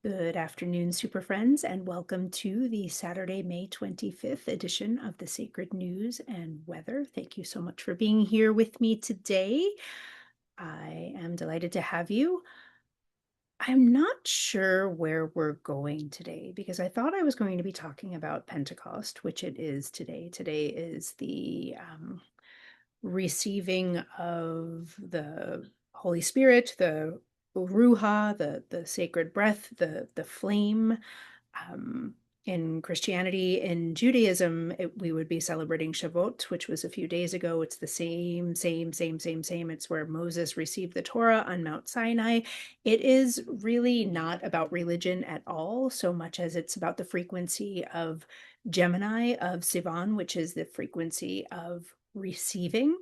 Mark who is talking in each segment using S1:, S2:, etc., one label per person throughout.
S1: Good afternoon, super friends, and welcome to the Saturday, May 25th edition of the Sacred News and Weather. Thank you so much for being here with me today. I am delighted to have you. I'm not sure where we're going today because I thought I was going to be talking about Pentecost, which it is today. Today is the receiving of the Holy Spirit, the Ruha, the sacred breath, the flame. Um, in Christianity, in Judaism, we would be celebrating Shavuot, which was a few days ago. It's the same. It's where Moses received the Torah on Mount Sinai. It is really not about religion at all, so much as it's about the frequency of Gemini, of Sivan, which is the frequency of receiving.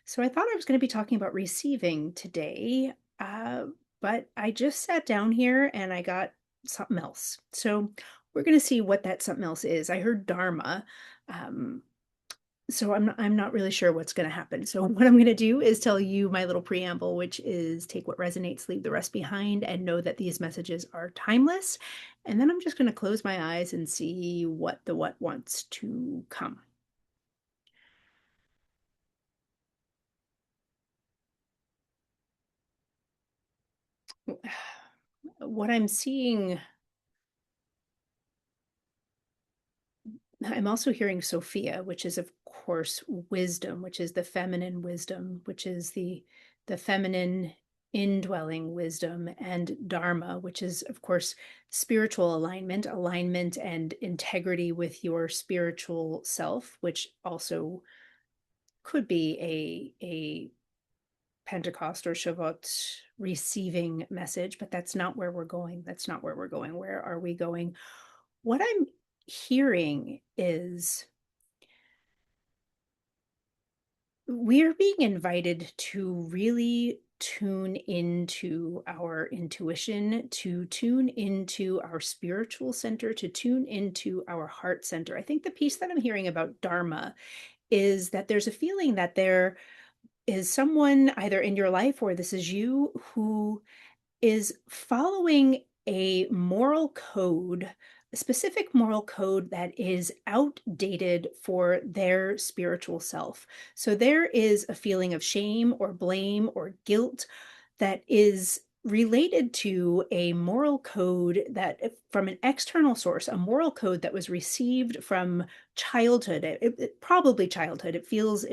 S1: So I thought I was going to be talking about receiving today, uh, but I just sat down here and I got something else. So we're going to see what that something else is. I heard Dharma. Um, so I'm not really sure what's going to happen. So what I'm going to do is tell you my little preamble, which is take what resonates, leave the rest behind, and know that these messages are timeless. And then I'm just going to close my eyes and see what wants to come. What I'm seeing, I'm also hearing Sophia, which is of course wisdom, which is the feminine wisdom, which is the feminine indwelling wisdom, and Dharma, which is of course spiritual alignment and integrity with your spiritual self, which also could be a Pentecost or Shavuot receiving message, but that's not where we're going. That's not where we're going. Where are we going? What I'm hearing is we're being invited to really tune into our intuition, to tune into our spiritual center, to tune into our heart center. I think the piece that I'm hearing about Dharma is that there's a feeling that there is someone either in your life or this is you who is following a moral code, a specific moral code that is outdated for their spiritual self. So there is a feeling of shame or blame or guilt that is related to a moral code that from an external source, a moral code that was received from childhood, probably childhood. It feels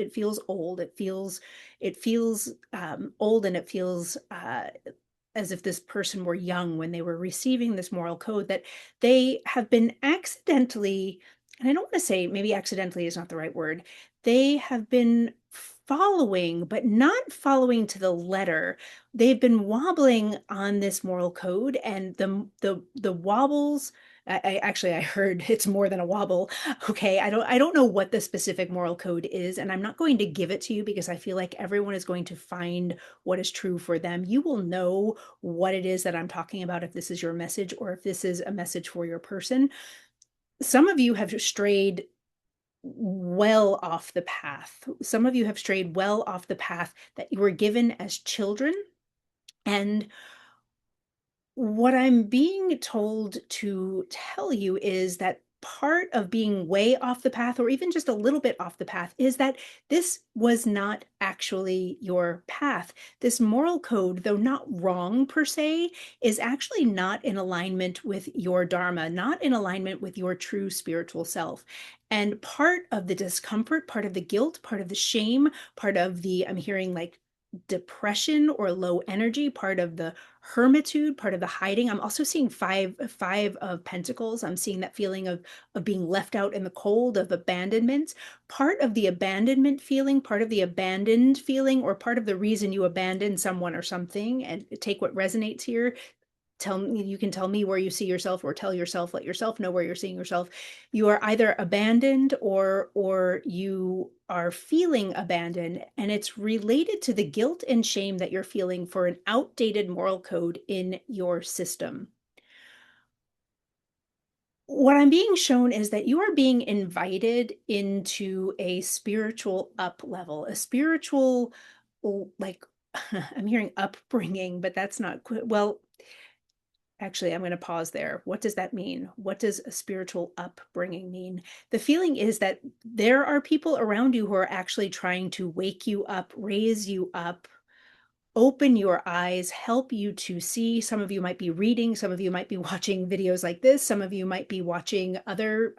S1: old. It feels old, and it feels as if this person were young when they were receiving this moral code that they have been accidentally, and I don't want to say, maybe accidentally is not the right word, they have been following, but not following to the letter. They've been wobbling on this moral code, and the wobbles, I heard it's more than a wobble. Okay, I don't know what the specific moral code is, and I'm not going to give it to you because I feel like everyone is going to find what is true for them. You will know what it is that I'm talking about if this is your message or if this is a message for your person. Some of you have strayed well off the path. Some of you have strayed well off the path that you were given as children. And what I'm being told to tell you is that part of being way off the path, or even just a little bit off the path, is that this was not actually your path. This moral code, though not wrong per se, is actually not in alignment with your Dharma, not in alignment with your true spiritual self. And part of the discomfort, part of the guilt, part of the shame, part of the, I'm hearing like depression or low energy, part of the hermitude, part of the hiding. I'm also seeing five of pentacles. I'm seeing that feeling of being left out in the cold, of abandonment. Part of the abandonment feeling, part of the abandoned feeling, or part of the reason you abandon someone or something, and take what resonates here. Tell me, you can tell me where you see yourself, or tell yourself, let yourself know where you're seeing yourself. You are either abandoned or you are feeling abandoned, and it's related to the guilt and shame that you're feeling for an outdated moral code in your system. What I'm being shown is that you are being invited into a spiritual up level, a spiritual, like, I'm hearing upbringing, but that's not well, Actually, I'm going to pause there. What does that mean? What does a spiritual upbringing mean? The feeling is that there are people around you who are actually trying to wake you up, raise you up, open your eyes, help you to see. Some of you might be reading, some of you might be watching videos like this, some of you might be watching other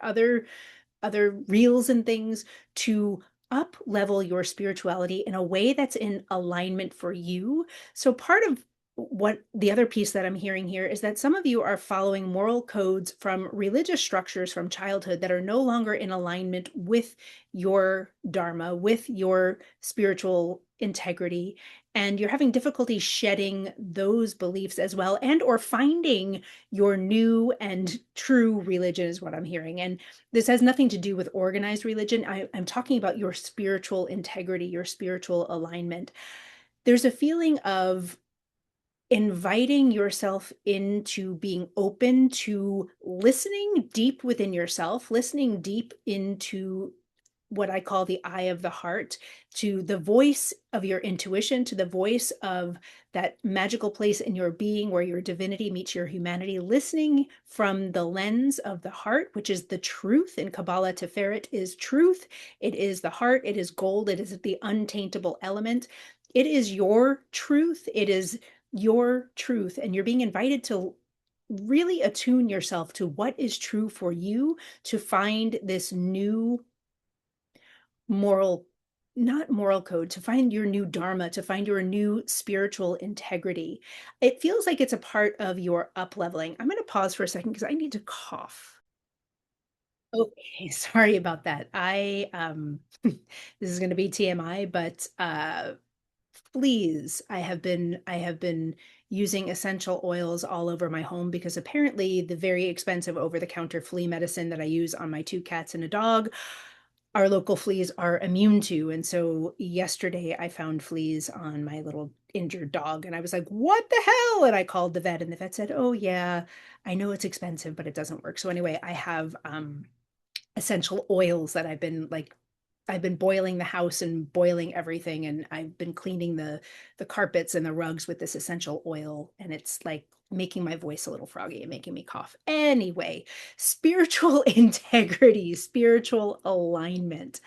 S1: reels and things to up level your spirituality in a way that's in alignment for you. So part of what the other piece that I'm hearing here is that some of you are following moral codes from religious structures from childhood that are no longer in alignment with your Dharma, with your spiritual integrity. And you're having difficulty shedding those beliefs as well, and or finding your new and true religion is what I'm hearing. And this has nothing to do with organized religion. I'm talking about your spiritual integrity, your spiritual alignment. There's a feeling of inviting yourself into being open to listening deep within yourself, listening deep into what I call the eye of the heart, to the voice of your intuition, to the voice of that magical place in your being where your divinity meets your humanity, listening from the lens of the heart, which is the truth. In Kabbalah, Tiferet is truth. It is the heart. It is gold. It is the untaintable element. It is your truth. It is your truth. And you're being invited to really attune yourself to what is true for you, to find this new moral, not moral code, to find your new Dharma, to find your new spiritual integrity. It feels like it's a part of your up leveling. I'm going to pause for a second because I need to cough. Okay, sorry about that. This is going to be TMI, but fleas. I have been using essential oils all over my home because apparently the very expensive over-the-counter flea medicine that I use on my two cats and a dog, our local fleas are immune to. And so yesterday I found fleas on my little injured dog and I was like, what the hell? And I called the vet and the vet said, oh yeah, I know it's expensive, but it doesn't work. So anyway, I have essential oils that I've been boiling the house and boiling everything, and I've been cleaning the carpets and the rugs with this essential oil, and it's like making my voice a little froggy and making me cough. Anyway, spiritual integrity, spiritual alignment.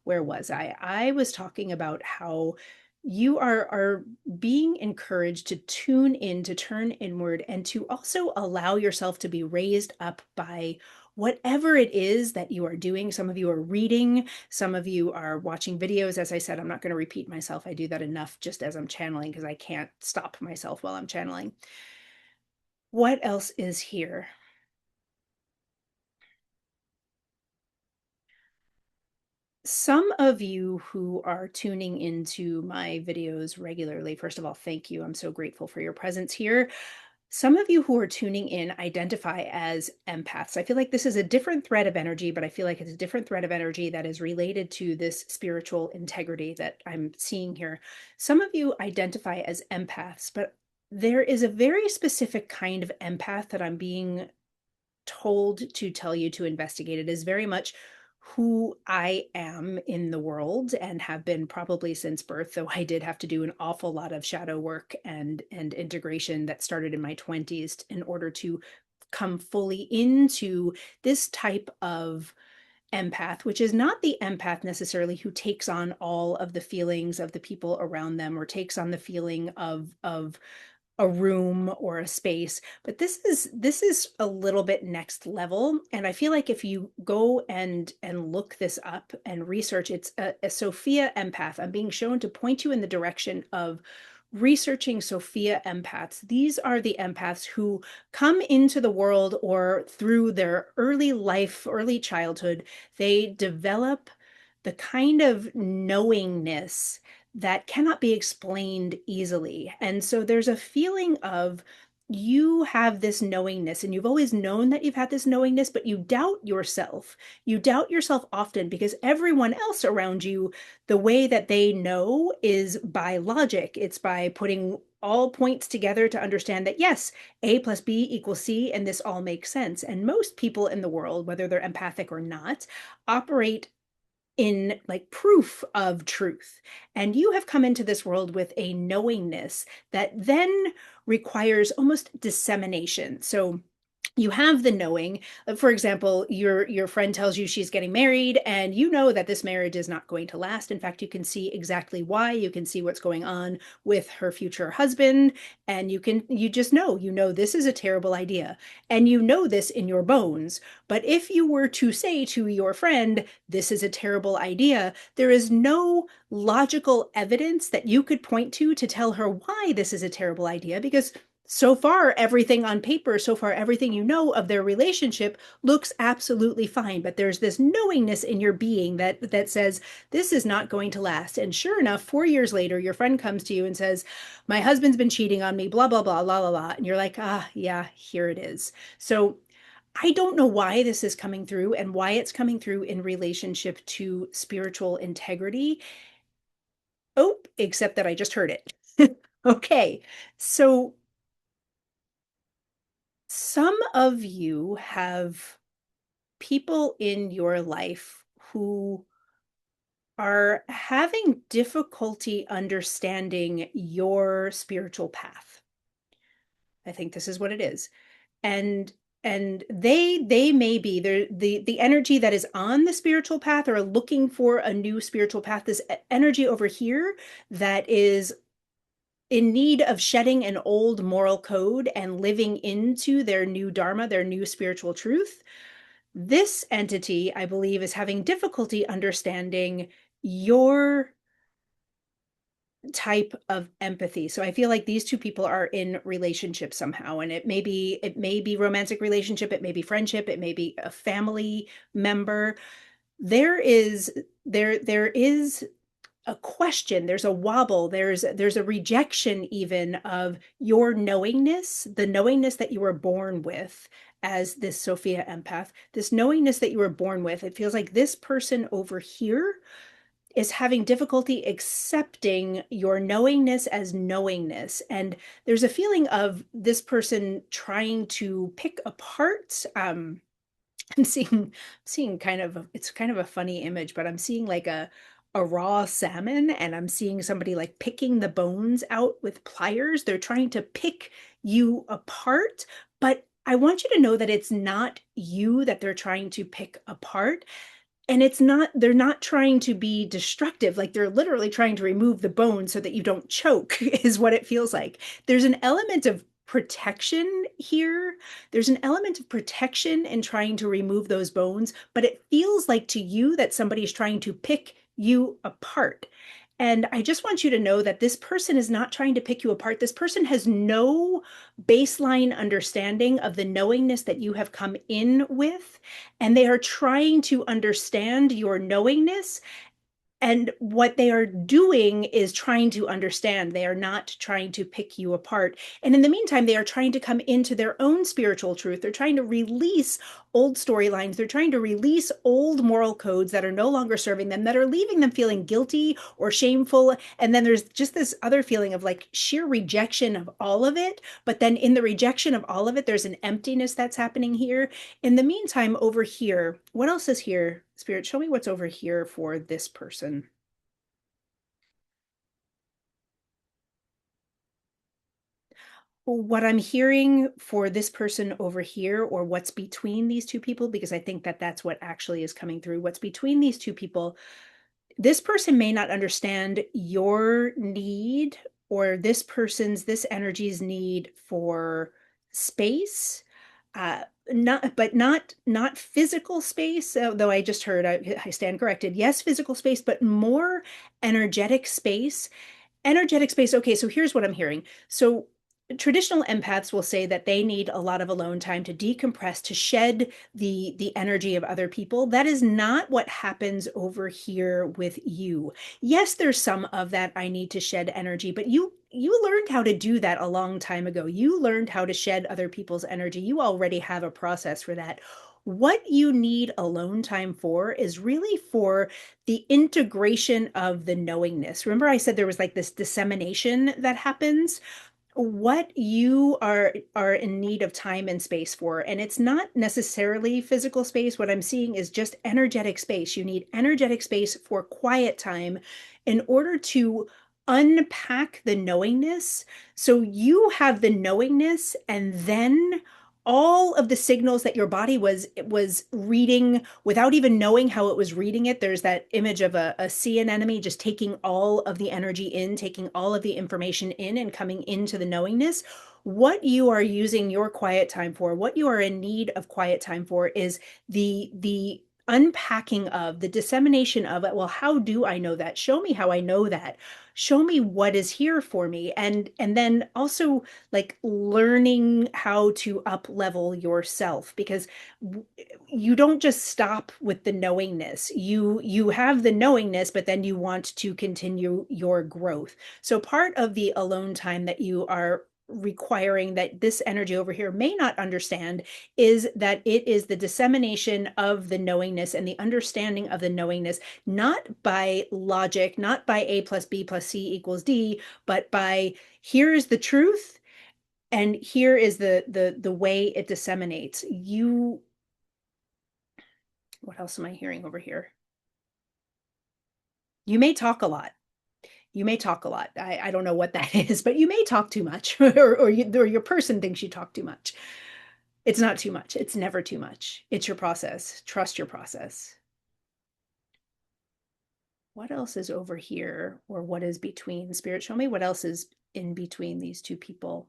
S1: Where was I? I was talking about how you are being encouraged to tune in, to turn inward, and to also allow yourself to be raised up by whatever it is that you are doing. Some of you are reading, some of you are watching videos. As I said, I'm not going to repeat myself. I do that enough just as I'm channeling because I can't stop myself while I'm channeling. What else is here? Some of you who are tuning into my videos regularly, first of all, thank you. I'm so grateful for your presence here. Some of you who are tuning in identify as empaths. I feel like this is a different thread of energy, but I feel like it's a different thread of energy that is related to this spiritual integrity that I'm seeing here. Some of you identify as empaths, but there is a very specific kind of empath that I'm being told to tell you to investigate. It is very much who I am in the world and have been probably since birth, though I did have to do an awful lot of shadow work and integration that started in my 20s in order to come fully into this type of empath, which is not the empath necessarily who takes on all of the feelings of the people around them or takes on the feeling of a room or a space, but this is a little bit next level. And I feel like if you go and look this up and research, it's a Sophia empath. I'm being shown to point you in the direction of researching Sophia empaths. These are the empaths who come into the world or through their early life, early childhood, they develop the kind of knowingness that cannot be explained easily. And so there's a feeling of you have this knowingness and you've always known that you've had this knowingness, but you doubt yourself. You doubt yourself often because everyone else around you, the way that they know is by logic. It's by putting all points together to understand that yes, A plus B equals C, and this all makes sense. And most people in the world, whether they're empathic or not, operate in like proof of truth. And you have come into this world with a knowingness that then requires almost dissemination. So you have the knowing. For example, your friend tells you she's getting married, and you know that this marriage is not going to last. In fact, you can see exactly why. You can see what's going on with her future husband, and you just know, this is a terrible idea. And you know this in your bones. But if you were to say to your friend, this is a terrible idea, there is no logical evidence that you could point to tell her why this is a terrible idea, because so far, everything on paper, so far, everything you know of their relationship looks absolutely fine. But there's this knowingness in your being that says, this is not going to last. And sure enough, 4 years later, your friend comes to you and says, my husband's been cheating on me, blah, blah, blah, la, la, la. And you're like, yeah, here it is. So I don't know why this is coming through and why it's coming through in relationship to spiritual integrity. Oh, except that I just heard it. Okay. So some of you have people in your life who are having difficulty understanding your spiritual path. I think this is what it is. And they may be the energy that is on the spiritual path or looking for a new spiritual path, this energy over here that is in need of shedding an old moral code and living into their new Dharma, their new spiritual truth. This entity, I believe, is having difficulty understanding your type of empathy. So I feel like these two people are in relationship somehow, and it may be romantic relationship, it may be friendship, it may be a family member. There is a question, there's a wobble, there's a rejection even of your knowingness, the knowingness that you were born with as this Sophia empath, this knowingness that you were born with. It feels like this person over here is having difficulty accepting your knowingness as knowingness. And there's a feeling of this person trying to pick apart. I'm seeing it's kind of a funny image, but I'm seeing like a raw salmon, and I'm seeing somebody like picking the bones out with pliers. They're trying to pick you apart, but I want you to know that it's not you that they're trying to pick apart. And they're not trying to be destructive. Like, they're literally trying to remove the bone so that you don't choke, is what it feels like. There's an element of protection here. There's an element of protection in trying to remove those bones, but it feels like to you that somebody's trying to pick you apart. And I just want you to know that this person is not trying to pick you apart. This person has no baseline understanding of the knowingness that you have come in with, and they are trying to understand your knowingness, and what they are doing is trying to understand. They are not trying to pick you apart. And in the meantime, they are trying to come into their own spiritual truth. They're trying to release old storylines. They're trying to release old moral codes that are no longer serving them, that are leaving them feeling guilty or shameful. And then there's just this other feeling of like sheer rejection of all of it. But then in the rejection of all of it, there's an emptiness that's happening here. In the meantime, over here, what else is here? Spirit, show me what's over here for this person. What I'm hearing for this person over here, or what's between these two people, because I think that that's what actually is coming through. What's between these two people, this person may not understand your need, or this energy's need for space, not physical space, though I just heard, I stand corrected. Yes, physical space, but more energetic space. Energetic space. Okay, so here's what I'm hearing. So traditional empaths will say that they need a lot of alone time to decompress, to shed the energy of other people. That is not what happens over here with you. Yes, there's some of that, I need to shed energy, but you learned how to do that a long time ago. You learned how to shed other people's energy. You already have a process for that. What you need alone time for is really for the integration of the knowingness. Remember, I said there was like this dissemination that happens. What you are in need of time and space for, and it's not necessarily physical space. What I'm seeing is just energetic space. You need energetic space for quiet time in order to unpack the knowingness. So you have the knowingness, and then all of the signals that your body was reading without even knowing how it was reading it. There's that image of a sea anemone just taking all of the energy in, taking all of the information in and coming into the knowingness. What you are using your quiet time for, what you are in need of quiet time for, is the unpacking of the dissemination of it. Well, how do I know that? Show me how I know that. Show me what is here for me. And then also like learning how to up level yourself, because you don't just stop with the knowingness. You have the knowingness, but then you want to continue your growth. So part of the alone time that you are requiring, that this energy over here may not understand, is that it is the dissemination of the knowingness and the understanding of the knowingness, not by logic, not by A plus B plus C equals D, but by here is the truth and here is the way it disseminates. You, what else am I hearing over here? You may talk a lot. You may talk a lot. I don't know what that is, but you may talk too much, or your person thinks you talk too much. It's not too much. It's never too much. It's your process. Trust your process. What else is over here, or what is between? Spirit, show me what else is in between these two people.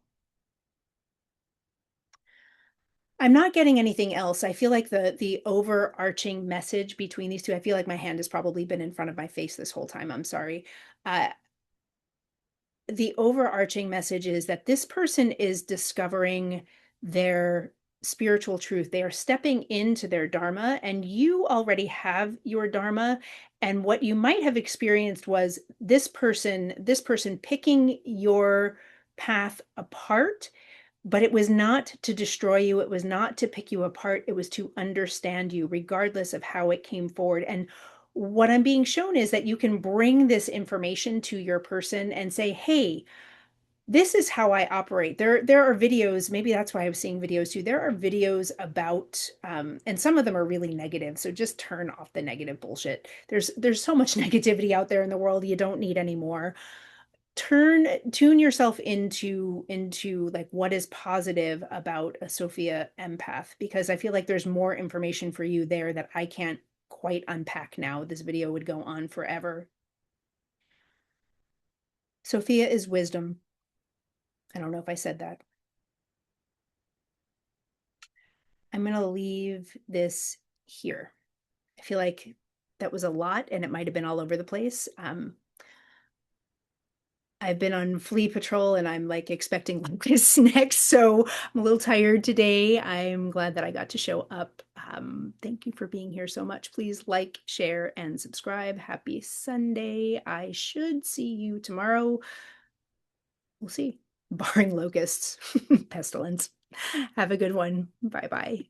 S1: I'm not getting anything else. I feel like the overarching message between these two, I feel like my hand has probably been in front of my face this whole time. I'm sorry. Uh, the overarching message is that this person is discovering their spiritual truth. They are stepping into their Dharma, and you already have your Dharma. And what you might have experienced was this person picking your path apart, but it was not to destroy you. It was not to pick you apart. It was to understand you, regardless of how it came forward. And what I'm being shown is that you can bring this information to your person and say, hey, this is how I operate. There are videos, maybe that's why I was seeing videos too. There are videos about, and some of them are really negative. So just turn off the negative bullshit. There's so much negativity out there in the world. You don't need any more. Tune yourself into like what is positive about a Sophia empath, because I feel like there's more information for you there that I can't quite unpack now. This video would go on forever. Sophia is wisdom. I don't know if I said that. I'm going to leave this here. I feel like that was a lot and it might have been all over the place. I've been on flea patrol and I'm like expecting locusts next, so I'm a little tired today. I'm glad that I got to show up. Thank you for being here so much. Please like, share, and subscribe. Happy Sunday. I should see you tomorrow. We'll see. Barring locusts, pestilence. Have a good one. Bye bye.